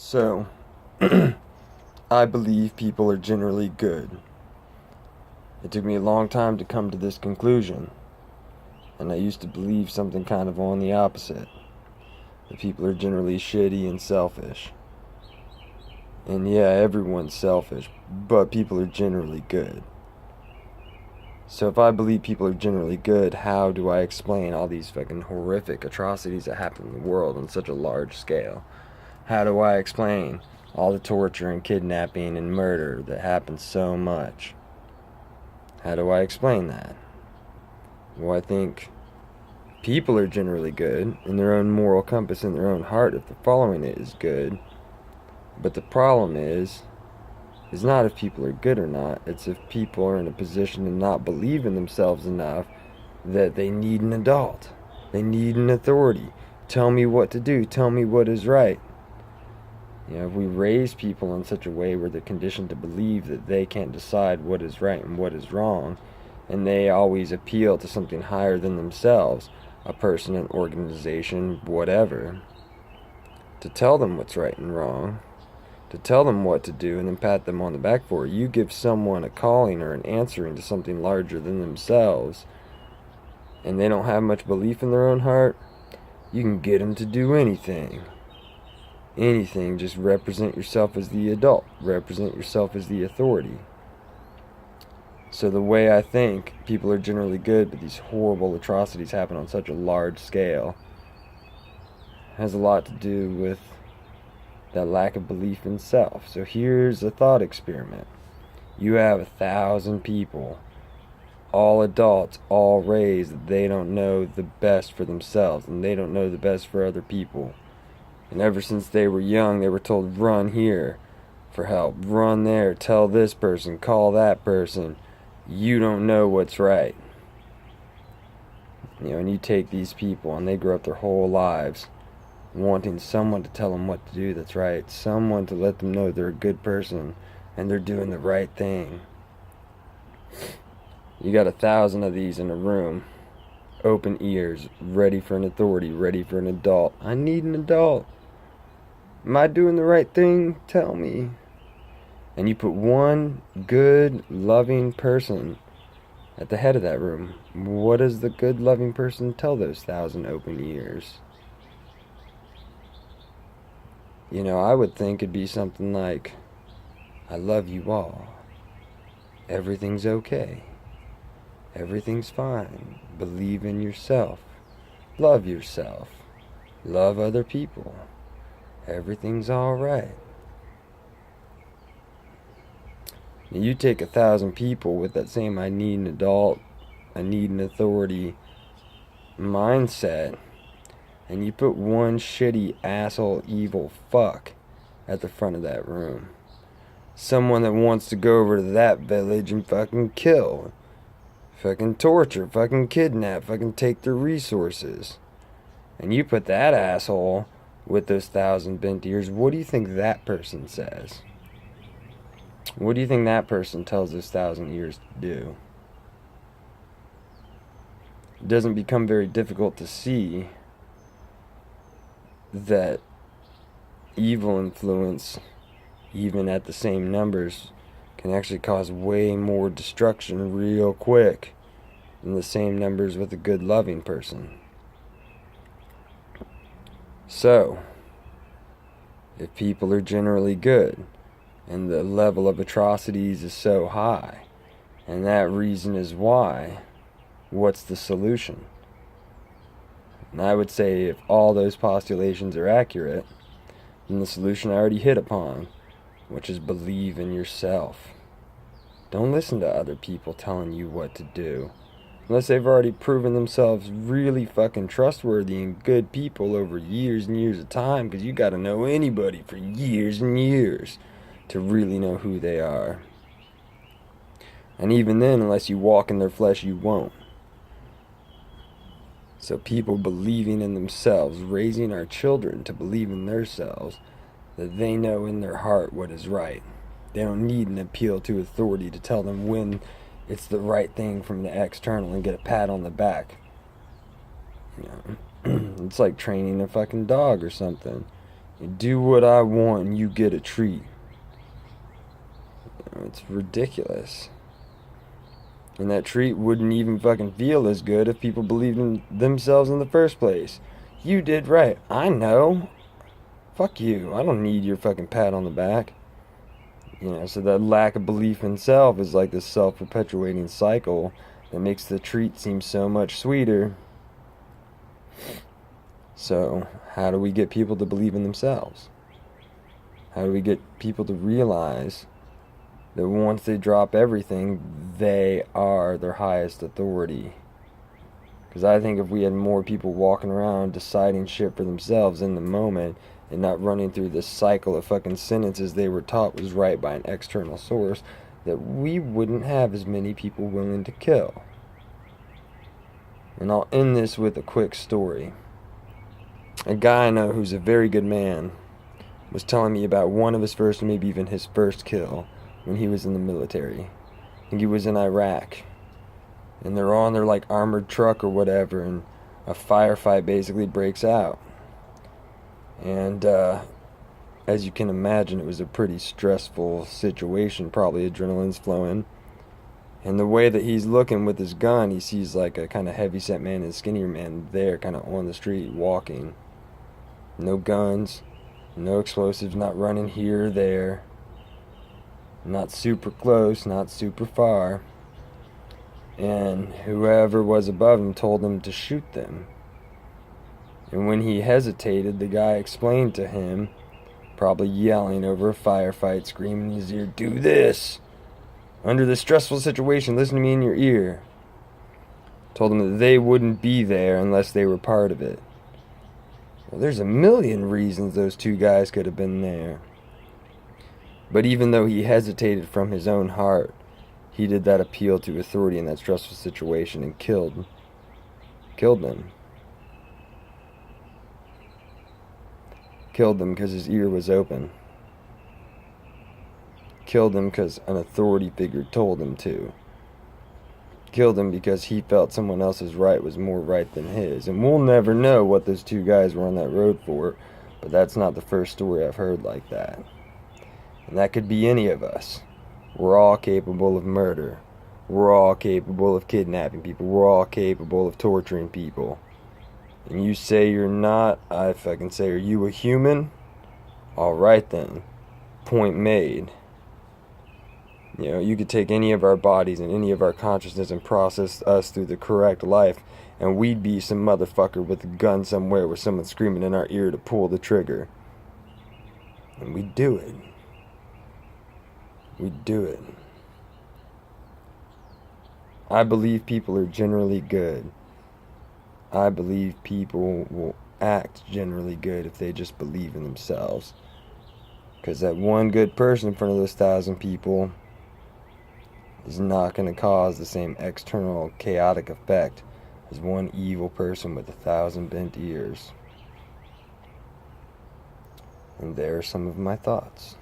So, I believe people are generally good. It took me a long time to come to this conclusion, and I used to believe something kind of on the opposite. That people are generally shitty and selfish. And yeah, everyone's selfish, but people are generally good. So if I believe people are generally good, how do I explain all these fucking horrific atrocities that happen in the world on such a large scale? How do I explain all the torture and kidnapping and murder that happens so much? How do I explain that? Well, I think people are generally good in their own moral compass, in their own heart, if the following it is good. But the problem is not if people are good or not. It's if people are in a position to not believe in themselves enough that they need an adult. They need an authority. Tell me what to do. Tell me what is right. If we raise people in such a way where they're conditioned to believe that they can't decide what is right and what is wrong, and they always appeal to something higher than themselves, a person, an organization, whatever, to tell them what's right and wrong, to tell them what to do and then pat them on the back for it. You give someone a calling or an answering to something larger than themselves, and they don't have much belief in their own heart, you can get them to do anything. Anything. Just represent yourself as the adult. Represent yourself as the authority. So the way I think people are generally good, but these horrible atrocities happen on such a large scale, has a lot to do with that lack of belief in self. So here's a thought experiment. You have 1,000 people, all adults, all raised, they don't know the best for themselves, and they don't know the best for other people. And ever since they were young, they were told, run here for help, run there, tell this person, call that person. You don't know what's right. And you take these people and they grow up their whole lives wanting someone to tell them what to do that's right, someone to let them know they're a good person and they're doing the right thing. You got 1,000 of these in a room, open ears, ready for an authority, ready for an adult. I need an adult. Am I doing the right thing? Tell me. And you put one good, loving person at the head of that room. What does the good, loving person tell those 1,000 open ears? I would think it'd be something like, I love you all. Everything's okay. Everything's fine. Believe in yourself. Love yourself. Love other people. Everything's alright. You take 1,000 people with that same I need an adult, I need an authority mindset, and you put one shitty, asshole, evil fuck at the front of that room. Someone that wants to go over to that village and fucking kill, fucking torture, fucking kidnap, fucking take their resources. And you put that asshole with those 1,000 bent ears, what do you think that person says? What do you think that person tells those 1,000 ears to do? It doesn't become very difficult to see that evil influence, even at the same numbers, can actually cause way more destruction real quick than the same numbers with a good loving person. So, if people are generally good, and the level of atrocities is so high, and that reason is why, what's the solution? And I would say if all those postulations are accurate, then the solution I already hit upon, which is believe in yourself. Don't listen to other people telling you what to do, unless they've already proven themselves really fucking trustworthy and good people over years and years of time, because you gotta know anybody for years and years to really know who they are. And even then, unless you walk in their flesh, you won't. So people believing in themselves, raising our children to believe in themselves, that they know in their heart what is right. They don't need an appeal to authority to tell them when it's the right thing from the external and get a pat on the back. It's like training a fucking dog or something. Do what I want and you get a treat. It's ridiculous. And that treat wouldn't even fucking feel as good if people believed in themselves in the first place. You did right. I know. Fuck you. I don't need your fucking pat on the back. So that lack of belief in self is like this self-perpetuating cycle that makes the treat seem so much sweeter. So, how do we get people to believe in themselves? How do we get people to realize that once they drop everything, they are their highest authority? Because I think if we had more people walking around deciding shit for themselves in the moment and not running through this cycle of fucking sentences they were taught was right by an external source, that we wouldn't have as many people willing to kill. And I'll end this with a quick story. A guy I know who's a very good man was telling me about one of his first, maybe even his first kill when he was in the military. I think he was in Iraq. And they're on their like armored truck or whatever, and a firefight basically breaks out. And as you can imagine, it was a pretty stressful situation, probably adrenaline's flowing. And the way that he's looking with his gun, he sees like a kind of heavyset man and a skinnier man there kind of on the street walking. No guns, no explosives, not running here or there. Not super close, not super far. And whoever was above him told him to shoot them. And when he hesitated, the guy explained to him, probably yelling over a firefight, screaming in his ear, "Do this! Under this stressful situation, listen to me in your ear." Told him that they wouldn't be there unless they were part of it. Well, there's a million reasons those two guys could have been there. But even though he hesitated from his own heart, he did that appeal to authority in that stressful situation and killed them. Killed them because his ear was open. Killed him because an authority figure told him to. Killed him because he felt someone else's right was more right than his. And we'll never know what those two guys were on that road for, but that's not the first story I've heard like that. And that could be any of us. We're all capable of murder. We're all capable of kidnapping people. We're all capable of torturing people. And you say you're not, I fucking say, are you a human? Alright then. Point made. You could take any of our bodies and any of our consciousness and process us through the correct life, and we'd be some motherfucker with a gun somewhere with someone screaming in our ear to pull the trigger. And we'd do it. We'd do it. I believe people are generally good. I believe people will act generally good if they just believe in themselves. Because that one good person in front of those 1,000 people is not going to cause the same external chaotic effect as one evil person with 1,000 bent ears. And there are some of my thoughts.